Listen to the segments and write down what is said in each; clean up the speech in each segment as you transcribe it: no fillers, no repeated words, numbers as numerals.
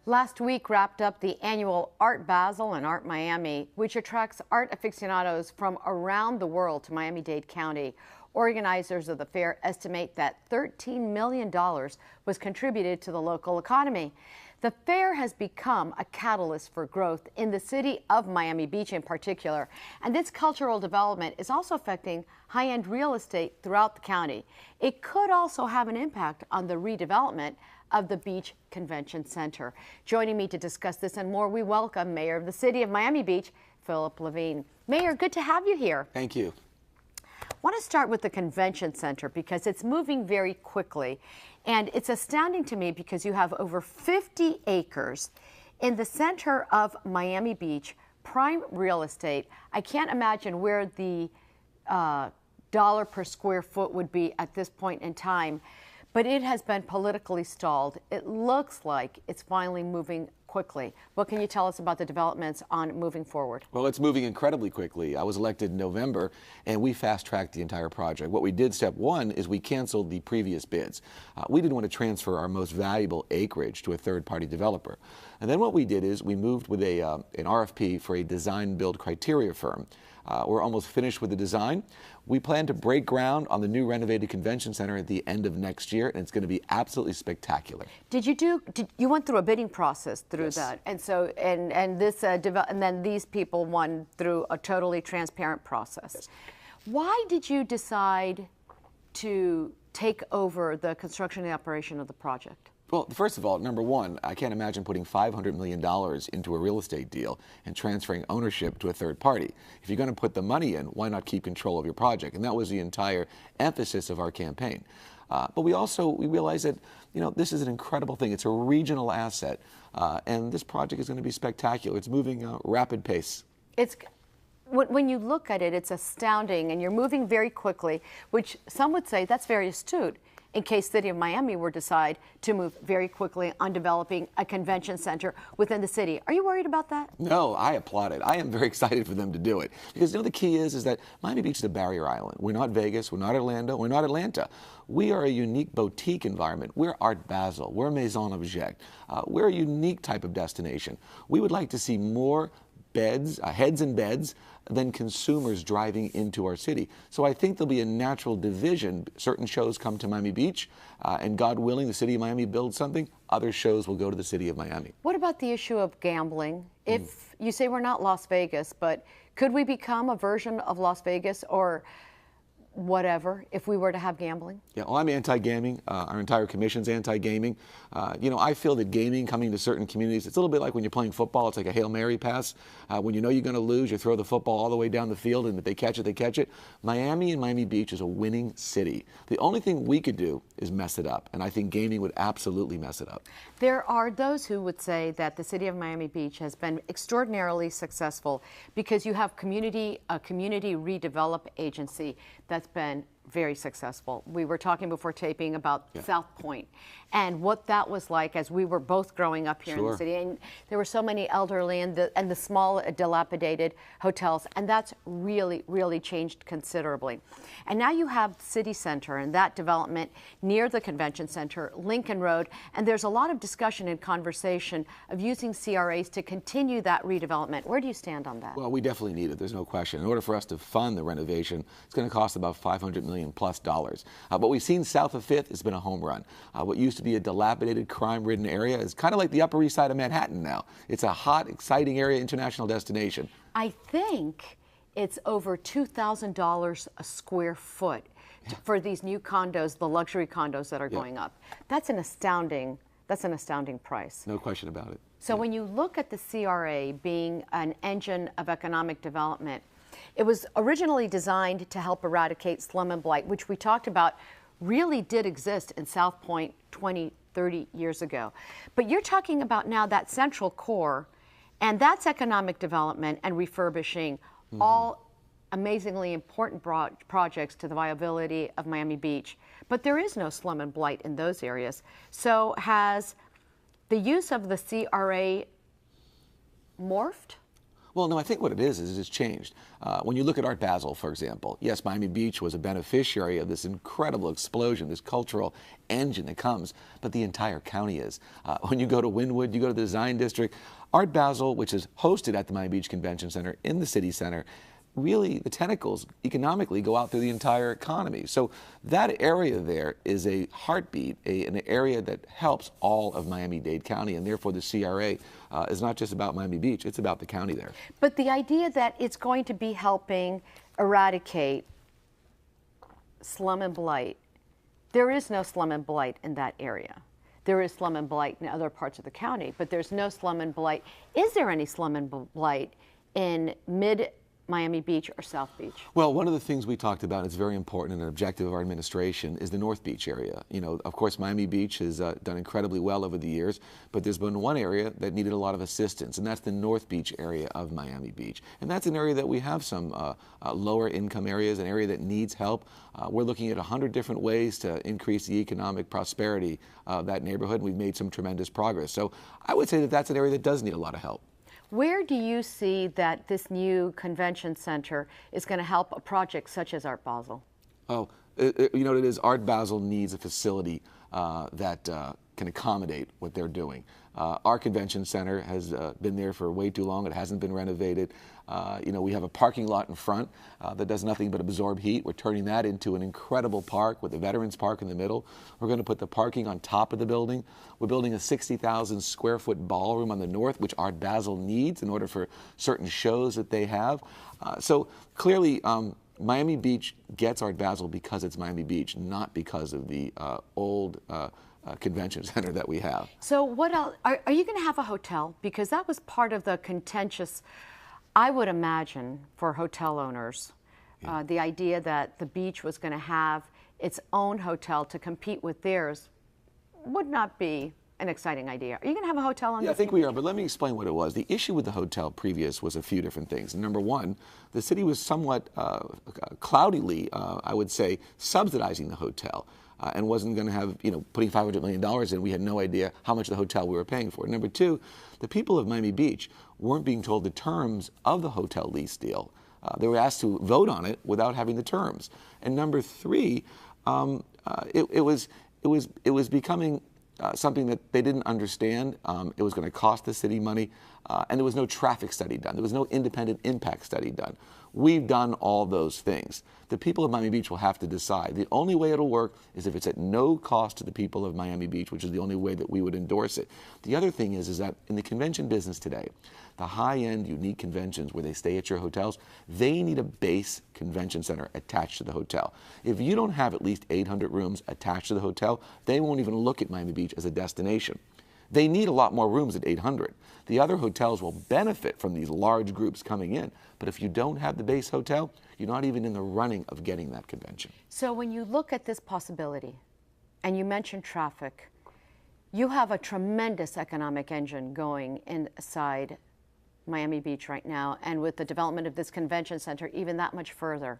Last week wrapped up the annual Art Basel and Art Miami, which attracts art aficionados from around the world to Miami-Dade County. Organizers of the fair estimate that $13 million was contributed to the local economy. The fair has become a catalyst for growth in the city of Miami Beach in particular, and this cultural development is also affecting high-end real estate throughout the county. It could also have an impact on the redevelopment of the Beach Convention Center. Joining me to discuss this and more, we welcome Mayor of the City of Miami Beach, Philip Levine. Mayor, good to have you here. Thank you. I want to start with the Convention Center because it's moving very quickly. And it's astounding to me because you have over 50 acres in the center of Miami Beach, prime real estate. I can't imagine where the dollar per square foot would be at this point in time, but it has been politically stalled. It looks like it's finally moving quickly. What can you tell us about the developments on moving forward? Well, it's moving incredibly quickly. I was elected in November, and we fast-tracked the entire project. What we did, step one, is we canceled the previous bids. We didn't want to transfer our most valuable acreage to a third-party developer. And then what we did is we moved with an RFP for a design-build criteria firm. We're almost finished with the design. We plan to break ground on the new renovated convention center at the end of next year, and it's going to be absolutely spectacular. You went through a bidding process through Yes. that, and so and then these people won through a totally transparent process. Yes. Why did you decide to take over the construction and operation of the project? Well, first of all, number one, I can't imagine putting $500 million into a real estate deal and transferring ownership to a third party. If you're going to put the money in, why not keep control of your project? And that was the entire emphasis of our campaign. But we realized that, this is an incredible thing. It's a regional asset, and this project is going to be spectacular. It's moving at a rapid pace. When you look at it, it's astounding, and you're moving very quickly, which some would say that's very astute, in case City of Miami were to decide to move very quickly on developing a convention center within the city. Are you worried about that? No, I applaud it. I am very excited for them to do it. Because the key is that Miami Beach is a barrier island. We're not Vegas, we're not Orlando, we're not Atlanta. We are a unique boutique environment. We're Art Basel, we're Maison Objet. We're a unique type of destination. We would like to see more beds, heads and beds, than consumers driving into our city. So I think there'll be a natural division. Certain shows come to Miami Beach, and God willing, the city of Miami builds something, other shows will go to the city of Miami. What about the issue of gambling? If you say we're not Las Vegas, but could we become a version of Las Vegas or whatever if we were to have gambling? Yeah, well, I'm anti-gaming. Our entire commission's anti-gaming. I feel that gaming coming to certain communities, it's a little bit like when you're playing football. It's like a Hail Mary pass. When you know you're going to lose, you throw the football all the way down the field, and if they catch it, they catch it. Miami and Miami Beach is a winning city. The only thing we could do is mess it up, and I think gaming would absolutely mess it up. There are those who would say that the city of Miami Beach has been extraordinarily successful because you have a community redevelop agency that's been very successful. We were talking before taping about South Point and what that was like as we were both growing up here in the city. And there were so many elderly and the small dilapidated hotels, and that's really, really changed considerably. And now you have City Center and that development near the Convention Center, Lincoln Road, and there's a lot of discussion and conversation of using CRAs to continue that redevelopment. Where do you stand on that? Well, we definitely need it. There's no question. In order for us to fund the renovation, it's going to cost about $500 million plus. What we've seen south of 5th has been a home run. What used to be a dilapidated, crime-ridden area is kind of like the Upper East Side of Manhattan now. It's a hot, exciting area, international destination. I think it's over $2,000 a square foot for these new condos, the luxury condos that are going up. That's an astounding price. No question about it. So when you look at the CRA being an engine of economic development, it was originally designed to help eradicate slum and blight, which we talked about really did exist in South Point 20, 30 years ago. But you're talking about now that central core, and that's economic development and refurbishing, all amazingly important projects to the viability of Miami Beach. But there is no slum and blight in those areas. So has the use of the CRA morphed? Well, no, I think what it is it's changed. When you look at Art Basel, for example, yes, Miami Beach was a beneficiary of this incredible explosion, this cultural engine that comes, but the entire county is. When you go to Wynwood, you go to the Design District, Art Basel, which is hosted at the Miami Beach Convention Center in the city center, really the tentacles economically go out through the entire economy. So that area there is a heartbeat, an area that helps all of Miami-Dade County, and therefore the CRA is not just about Miami Beach, it's about the county there. But the idea that it's going to be helping eradicate slum and blight, there is no slum and blight in that area. There is slum and blight in other parts of the county, but there's no slum and blight. Is there any slum and blight in Miami Beach or South Beach? Well, one of the things we talked about, it's very important and an objective of our administration, is the North Beach area. You know, of course, Miami Beach has done incredibly well over the years, but there's been one area that needed a lot of assistance, and that's the North Beach area of Miami Beach. And that's an area that we have some lower income areas, an area that needs help. We're looking at 100 different ways to increase the economic prosperity of that neighborhood, and we've made some tremendous progress. So I would say that that's an area that does need a lot of help. Where do you see that this new convention center is going to help a project such as Art Basel? Oh, you know what it is? Art Basel needs a facility that can accommodate what they're doing. Our convention center has been there for way too long. It hasn't been renovated. You know, we have a parking lot in front that does nothing but absorb heat. We're turning that into an incredible park with the Veterans Park in the middle. We're going to put the parking on top of the building. We're building a 60,000 square foot ballroom on the north, which Art Basel needs in order for certain shows that they have. So clearly, Miami Beach gets Art Basel because it's Miami Beach, not because of the old convention center that we have. So what else? Are you going to have a hotel? Because that was part of the contentious, I would imagine, for hotel owners, the idea that the beach was going to have its own hotel to compete with theirs would not be an exciting idea. Are you going to have a hotel on this? Yeah, I think we are, but let me explain what it was. The issue with the hotel previous was a few different things. Number one, the city was somewhat cloudily, I would say, subsidizing the hotel. And wasn't going to have, you know, putting $500 million in. We had no idea how much the hotel we were paying for. Number two, the people of Miami Beach weren't being told the terms of the hotel lease deal. They were asked to vote on it without having the terms. And number three, it was becoming something that they didn't understand. It was going to cost the city money, and there was no traffic study done. There was no independent impact study done. We've done all those things. The people of Miami Beach will have to decide. The only way it'll work is if it's at no cost to the people of Miami Beach, which is the only way that we would endorse it. The other thing is that in the convention business today, the high-end, unique conventions where they stay at your hotels, they need a base convention center attached to the hotel. If you don't have at least 800 rooms attached to the hotel, they won't even look at Miami Beach as a destination. They need a lot more rooms at 800. The other hotels will benefit from these large groups coming in, but if you don't have the base hotel, you're not even in the running of getting that convention. So when you look at this possibility, and you mentioned traffic, you have a tremendous economic engine going inside Miami Beach right now, and with the development of this convention center, even that much further.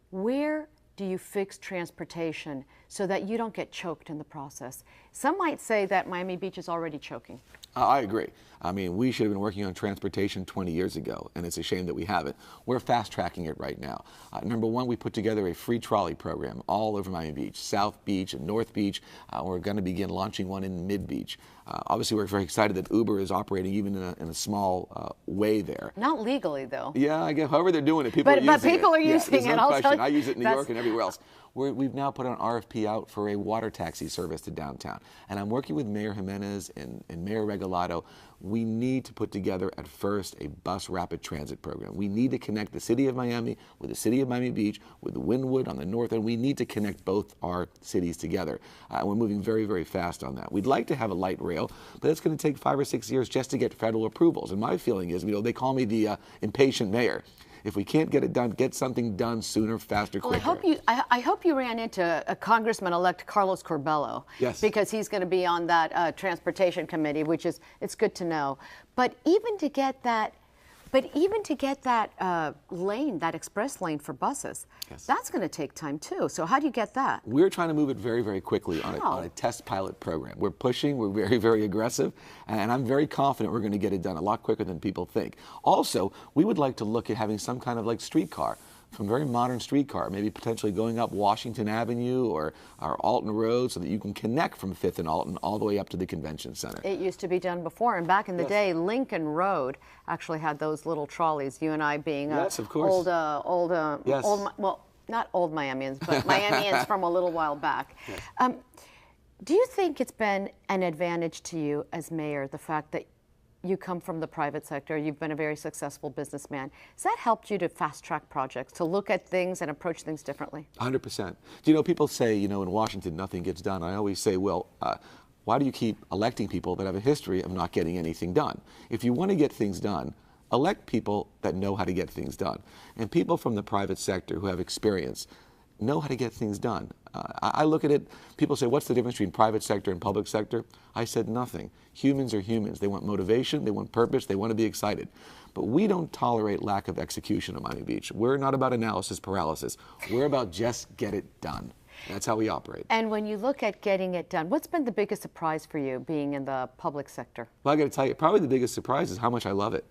Where do you fix transportation so that you don't get choked in the process? Some might say that Miami Beach is already choking. I agree. I mean, we should have been working on transportation 20 years ago, and it's a shame that we haven't. We're fast-tracking it right now. Number one, we put together a free trolley program all over Miami Beach, South Beach and North Beach. We're going to begin launching one in Mid-Beach. Obviously, we're very excited that Uber is operating even in a small way there. Not legally, though. Yeah, I guess however they're doing it, people are using it. But people are using it. No question. I use it in New York and everywhere else. We've now put an RFP out for a water taxi service to downtown. And I'm working with Mayor Jimenez and Mayor Regalado. We need to put together at first a bus rapid transit program. We need to connect the city of Miami with the city of Miami Beach, with Wynwood on the north, and we need to connect both our cities together. And we're moving very, very fast on that. We'd like to have a light rail, but it's going to take 5 or 6 years just to get federal approvals. And my feeling is, you know, they call me the impatient mayor. If we can't get it done, get something done sooner, faster, quicker. Well, I hope you ran into a Congressman-elect Carlos Corbello. Yes. Because he's going to be on that transportation committee, which is, it's good to know. But even to get that But even to get that lane, that express lane for buses, Yes. that's going to take time too. So how do you get that? We're trying to move it very, very quickly on a test pilot program. We're pushing, we're very, very aggressive, and I'm very confident we're going to get it done a lot quicker than people think. Also, we would like to look at having some kind of like streetcar, some very modern streetcar, maybe potentially going up Washington Avenue or Alton Road so that you can connect from 5th and Alton all the way up to the convention center. It used to be done before, and back in the Yes. day, Lincoln Road actually had those little trolleys. You and I being Yes, of course. Yes. well, not old Miamians, but Miamians from a little while back. Yes. Do you think it's been an advantage to you as mayor, the fact that you come from the private sector, you've been a very successful businessman? Has that helped you to fast-track projects, to look at things and approach things differently? 100%. Do you know, people say, you know, in Washington nothing gets done. I always say, well, why do you keep electing people that have a history of not getting anything done? If you want to get things done, elect people that know how to get things done. And people from the private sector who have experience know how to get things done. I look at it, people say, what's the difference between private sector and public sector? I said nothing. Humans are humans. They want motivation, they want purpose, they want to be excited. But we don't tolerate lack of execution at Miami Beach. We're not about analysis paralysis. We're about just get it done. That's how we operate. And when you look at getting it done, what's been the biggest surprise for you being in the public sector? Well, I got to tell you, probably the biggest surprise is how much I love it.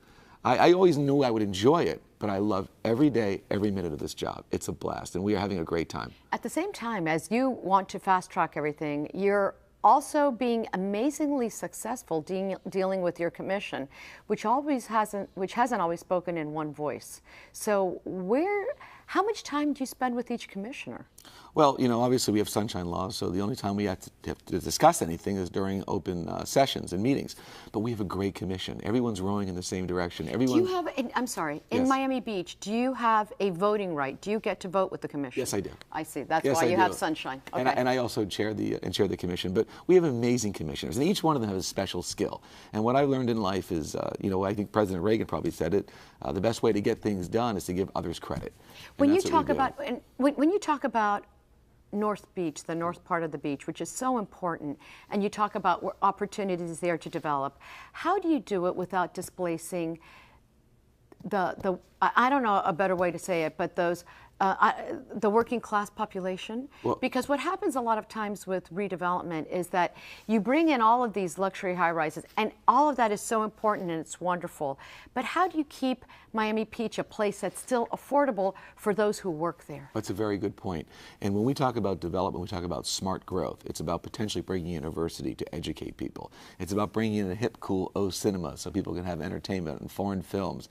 I always knew I would enjoy it, but I love every day, every minute of this job. It's a blast, and we are having a great time. At the same time, as you want to fast-track everything, you're also being amazingly successful dealing with your commission, which hasn't always spoken in one voice. So how much time do you spend with each commissioner? Well, you know, obviously we have sunshine laws, so the only time we have to discuss anything is during open sessions and meetings. But we have a great commission. Everyone's rowing in the same direction. Everyone. Do you have, I'm sorry, in Yes. Miami Beach, do you have a voting right? Do you get to vote with the commission? Yes, I do. I see. That's Yes, why I you do. have sunshine. Okay. And I also chair the commission. But we have amazing commissioners, and each one of them has a special skill. And what I've learned in life is, you know, I think President Reagan probably said it, the best way to get things done is to give others credit. When you talk about North Beach, the north part of the beach, which is so important, and you talk about opportunities there to develop, how do you do it without displacing I don't know a better way to say it, but those the working class population? Well, because what happens a lot of times with redevelopment is that you bring in all of these luxury high rises, and all of that is so important and it's wonderful. But how do you keep Miami Beach a place that's still affordable for those who work there? That's a very good point. And when we talk about development, we talk about smart growth. It's about potentially bringing in a university to educate people. It's about bringing in a hip, cool cinema so people can have entertainment and foreign films.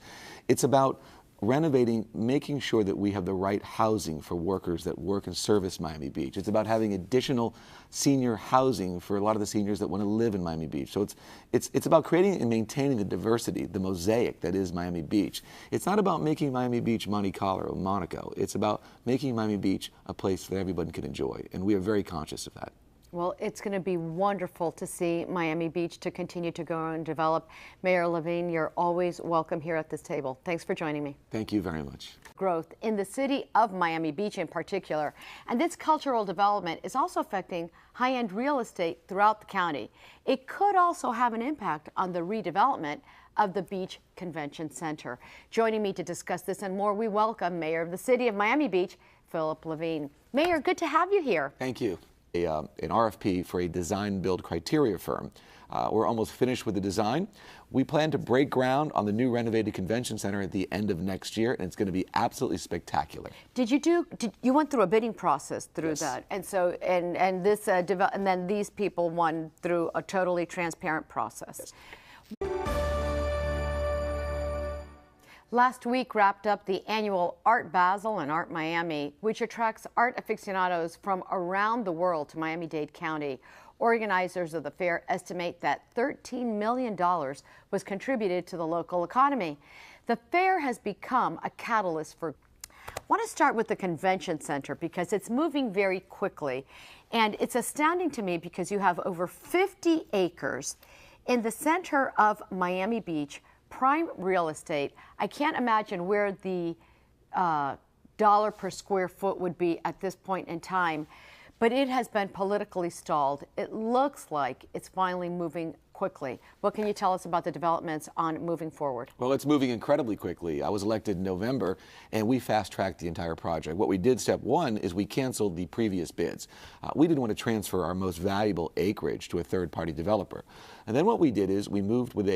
It's about renovating, making sure that we have the right housing for workers that work and service Miami Beach. It's about having additional senior housing for a lot of the seniors that want to live in Miami Beach. So it's about creating and maintaining the diversity, the mosaic that is Miami Beach. It's not about making Miami Beach Monte Carlo or Monaco. It's about making Miami Beach a place that everyone can enjoy, and we are very conscious of that. Well, it's going to be wonderful to see Miami Beach to continue to grow and develop. Mayor Levine, you're always welcome here at this table. Thanks for joining me. Thank you very much. Growth in the city of Miami Beach in particular. And this cultural development is also affecting high-end real estate throughout the county. It could also have an impact on the redevelopment of the Beach Convention Center. Joining me to discuss this and more, we welcome Mayor of the city of Miami Beach, Philip Levine. Mayor, good to have you here. Thank you. An RFP for a design-build criteria firm. We're almost finished with the design. We plan to break ground on the new renovated convention center at the end of next year, and it's going to be absolutely spectacular. You went through a bidding process through Yes. that, and so and then these people won through a totally transparent process. Yes. Last week wrapped up the annual Art Basel and Art Miami, which attracts art aficionados from around the world to Miami-Dade County. Organizers of the fair estimate that $13 million was contributed to the local economy. The fair has become a catalyst for. I want to start with the convention center because it's moving very quickly, and it's astounding to me because you have over 50 acres in the center of Miami Beach. Prime real estate. I can't imagine where the dollar per square foot would be at this point in time, but it has been politically stalled. It looks like it's finally moving quickly. What can you tell us about the developments on moving forward? Well, it's moving incredibly quickly. I was elected in November, and we fast-tracked the entire project. What we did, step one, is we canceled the previous bids. We didn't want to transfer our most valuable acreage to a third-party developer. And then what we did is we moved with